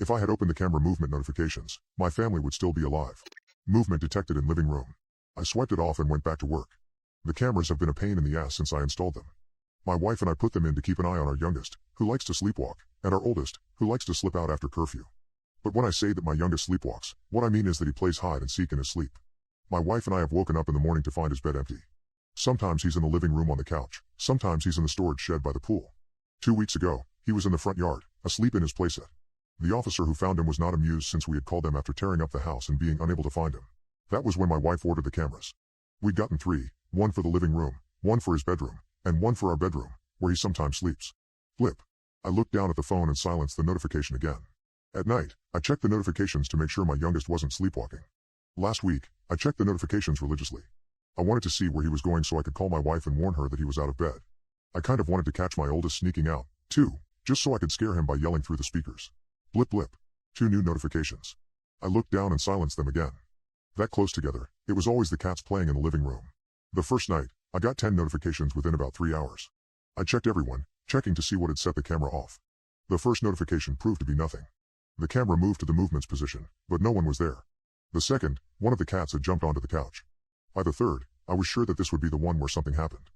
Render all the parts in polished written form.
If I had opened the camera movement notifications, my family would still be alive. Movement detected in living room. I swiped it off and went back to work. The cameras have been a pain in the ass since I installed them. My wife and I put them in to keep an eye on our youngest, who likes to sleepwalk, and our oldest, who likes to slip out after curfew. But when I say that my youngest sleepwalks, what I mean is that he plays hide and seek in his sleep. My wife and I have woken up in the morning to find his bed empty. Sometimes he's in the living room on the couch, sometimes he's in the storage shed by the pool. 2 weeks ago, he was in the front yard, asleep in his playset. The officer who found him was not amused since we had called them after tearing up the house and being unable to find him. That was when my wife ordered the cameras. We'd gotten 3, one for the living room, one for his bedroom, and one for our bedroom, where he sometimes sleeps. Flip. I looked down at the phone and silenced the notification again. At night, I checked the notifications to make sure my youngest wasn't sleepwalking. Last week, I checked the notifications religiously. I wanted to see where he was going so I could call my wife and warn her that he was out of bed. I kind of wanted to catch my oldest sneaking out, too, just so I could scare him by yelling through the speakers. Blip blip. 2 new notifications. I looked down and silenced them again. That close together, it was always the cats playing in the living room. The first night, I got 10 notifications within about 3 hours. I checked everyone, checking to see what had set the camera off. The first notification proved to be nothing. The camera moved to the movements position, but no one was there. The second, one of the cats had jumped onto the couch. By the third, I was sure that this would be the one where something happened.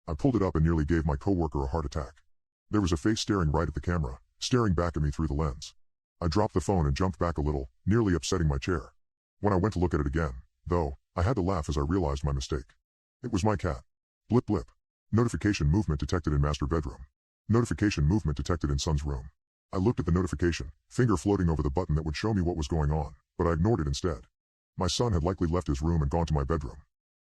I pulled it up and nearly gave my coworker a heart attack. There was a face staring right at the camera, staring back at me through the lens. I dropped the phone and jumped back a little, nearly upsetting my chair. When I went to look at it again, though, I had to laugh as I realized my mistake. It was my cat. Blip blip. Notification movement detected in master bedroom. Notification movement detected in son's room. I looked at the notification, finger floating over the button that would show me what was going on, but I ignored it instead. My son had likely left his room and gone to my bedroom.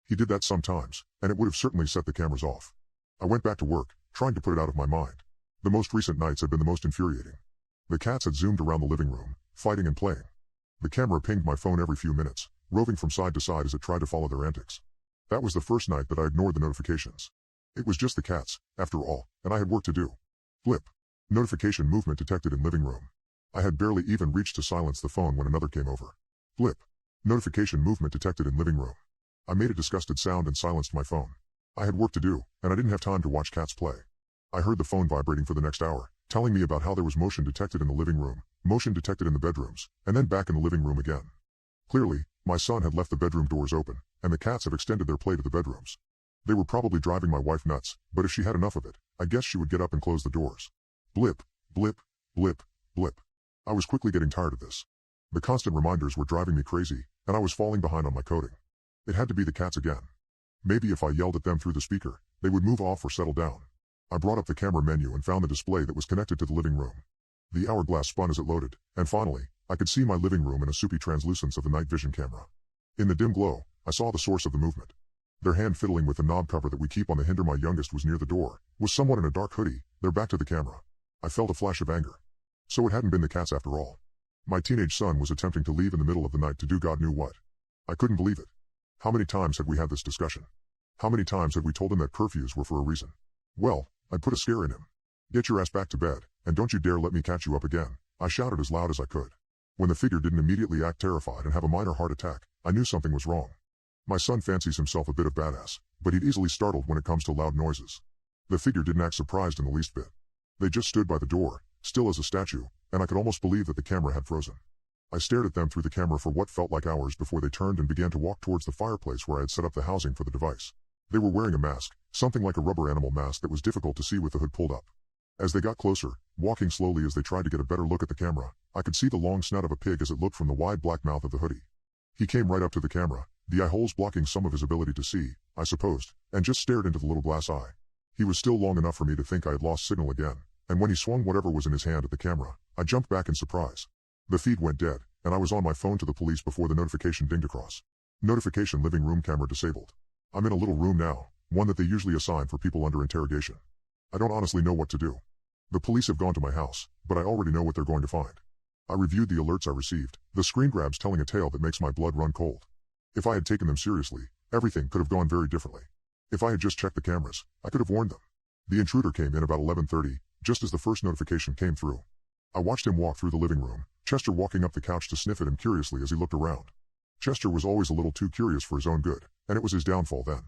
He did that sometimes, and it would have certainly set the cameras off. I went back to work, trying to put it out of my mind. The most recent nights had been the most infuriating. The cats had zoomed around the living room, fighting and playing. The camera pinged my phone every few minutes, roving from side to side as it tried to follow their antics. That was the first night that I ignored the notifications. It was just the cats, after all, and I had work to do. Flip. Notification movement detected in living room. I had barely even reached to silence the phone when another came over. Flip. Notification movement detected in living room. I made a disgusted sound and silenced my phone. I had work to do, and I didn't have time to watch cats play. I heard the phone vibrating for the next hour, telling me about how there was motion detected in the living room, motion detected in the bedrooms, and then back in the living room again. Clearly, my son had left the bedroom doors open, and the cats have extended their play to the bedrooms. They were probably driving my wife nuts, but if she had enough of it, I guess she would get up and close the doors. Blip, blip, blip, blip. I was quickly getting tired of this. The constant reminders were driving me crazy, and I was falling behind on my coding. It had to be the cats again. Maybe if I yelled at them through the speaker, they would move off or settle down. I brought up the camera menu and found the display that was connected to the living room. The hourglass spun as it loaded, and finally, I could see my living room in a soupy translucence of the night vision camera. In the dim glow, I saw the source of the movement. Their hand fiddling with the knob cover that we keep on the hinder my youngest was near the door, was someone in a dark hoodie, their back to the camera. I felt a flash of anger. So it hadn't been the cats after all. My teenage son was attempting to leave in the middle of the night to do God knew what. I couldn't believe it. How many times had we had this discussion? How many times had we told him that curfews were for a reason? Well, I'd put a scare in him. Get your ass back to bed, and don't you dare let me catch you up again, I shouted as loud as I could. When the figure didn't immediately act terrified and have a minor heart attack, I knew something was wrong. My son fancies himself a bit of badass, but he'd easily startled when it comes to loud noises. The figure didn't act surprised in the least bit. They just stood by the door, still as a statue, and I could almost believe that the camera had frozen. I stared at them through the camera for what felt like hours before they turned and began to walk towards the fireplace where I had set up the housing for the device. They were wearing a mask, something like a rubber animal mask that was difficult to see with the hood pulled up. As they got closer, walking slowly as they tried to get a better look at the camera, I could see the long snout of a pig as it looked from the wide black mouth of the hoodie. He came right up to the camera, the eye holes blocking some of his ability to see, I supposed, and just stared into the little glass eye. He was still long enough for me to think I had lost signal again, and when he swung whatever was in his hand at the camera, I jumped back in surprise. The feed went dead, and I was on my phone to the police before the notification dinged across. Notification living room camera disabled. I'm in a little room now, one that they usually assign for people under interrogation. I don't honestly know what to do. The police have gone to my house, but I already know what they're going to find. I reviewed the alerts I received, the screen grabs telling a tale that makes my blood run cold. If I had taken them seriously, everything could have gone very differently. If I had just checked the cameras, I could have warned them. The intruder came in about 11:30, just as the first notification came through. I watched him walk through the living room, Chester walking up the couch to sniff at him curiously as he looked around. Chester was always a little too curious for his own good, and it was his downfall then.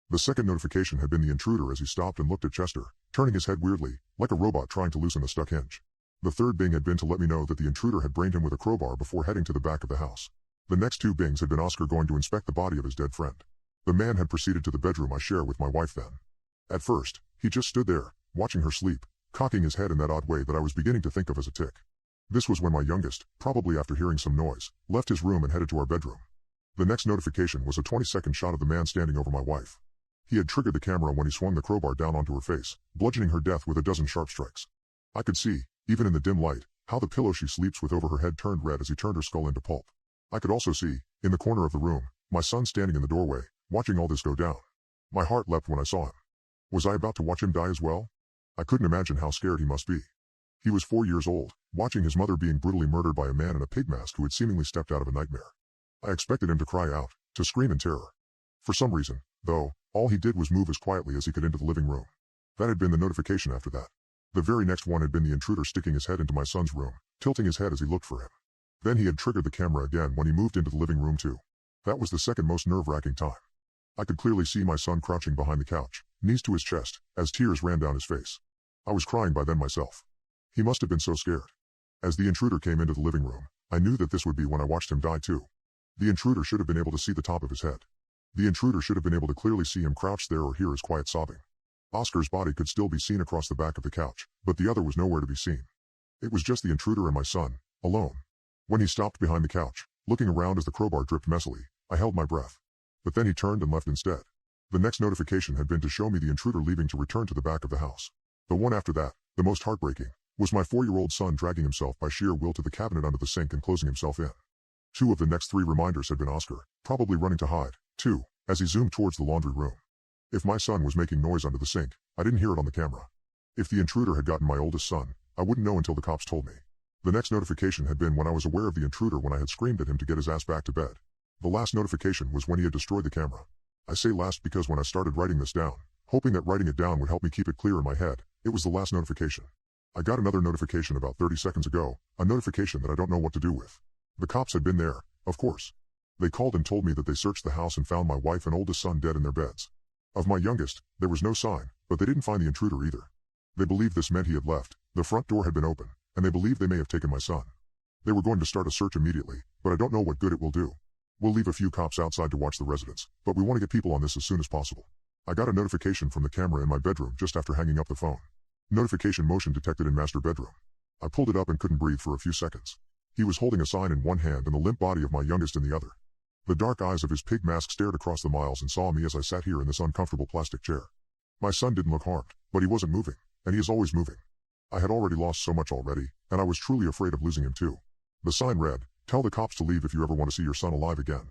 The second notification had been the intruder as he stopped and looked at Chester, turning his head weirdly, like a robot trying to loosen a stuck hinge. The third bing had been to let me know that the intruder had brained him with a crowbar before heading to the back of the house. The next two bings had been Oscar going to inspect the body of his dead friend. The man had proceeded to the bedroom I share with my wife then. At first, he just stood there, watching her sleep, cocking his head in that odd way that I was beginning to think of as a tic. This was when my youngest, probably after hearing some noise, left his room and headed to our bedroom. The next notification was a 20-second shot of the man standing over my wife. He had triggered the camera when he swung the crowbar down onto her face, bludgeoning her death with a dozen sharp strikes. I could see, even in the dim light, how the pillow she sleeps with over her head turned red as he turned her skull into pulp. I could also see, in the corner of the room, my son standing in the doorway, watching all this go down. My heart leapt when I saw him. Was I about to watch him die as well? I couldn't imagine how scared he must be. He was 4 years old, watching his mother being brutally murdered by a man in a pig mask who had seemingly stepped out of a nightmare. I expected him to cry out, to scream in terror. For some reason, though, all he did was move as quietly as he could into the living room. That had been the notification after that. The very next one had been the intruder sticking his head into my son's room, tilting his head as he looked for him. Then he had triggered the camera again when he moved into the living room too. That was the second most nerve-wracking time. I could clearly see my son crouching behind the couch, knees to his chest, as tears ran down his face. I was crying by then myself. He must have been so scared. As the intruder came into the living room, I knew that this would be when I watched him die too. The intruder should have been able to see the top of his head. The intruder should have been able to clearly see him crouched there or hear his quiet sobbing. Oscar's body could still be seen across the back of the couch, but the other was nowhere to be seen. It was just the intruder and my son, alone. When he stopped behind the couch, looking around as the crowbar dripped messily, I held my breath. But then he turned and left instead. The next notification had been to show me the intruder leaving to return to the back of the house. The one after that, the most heartbreaking, was my 4-year-old son dragging himself by sheer will to the cabinet under the sink and closing himself in. 2 of the next 3 reminders had been Oscar, probably running to hide, too, as he zoomed towards the laundry room. If my son was making noise under the sink, I didn't hear it on the camera. If the intruder had gotten my oldest son, I wouldn't know until the cops told me. The next notification had been when I was aware of the intruder when I had screamed at him to get his ass back to bed. The last notification was when he had destroyed the camera. I say last because when I started writing this down, hoping that writing it down would help me keep it clear in my head, it was the last notification. I got another notification about 30 seconds ago, a notification that I don't know what to do with. The cops had been there, of course. They called and told me that they searched the house and found my wife and oldest son dead in their beds. Of my youngest, there was no sign, but they didn't find the intruder either. They believed this meant he had left, the front door had been open, and they believed they may have taken my son. They were going to start a search immediately, but I don't know what good it will do. We'll leave a few cops outside to watch the residence, but we want to get people on this as soon as possible. I got a notification from the camera in my bedroom just after hanging up the phone. Notification motion detected in master bedroom. I pulled it up and couldn't breathe for a few seconds. He was holding a sign in one hand and the limp body of my youngest in the other. The dark eyes of his pig mask stared across the miles and saw me as I sat here in this uncomfortable plastic chair. My son didn't look harmed, but he wasn't moving, and he is always moving. I had already lost so much already, and I was truly afraid of losing him too. The sign read, "Tell the cops to leave if you ever want to see your son alive again."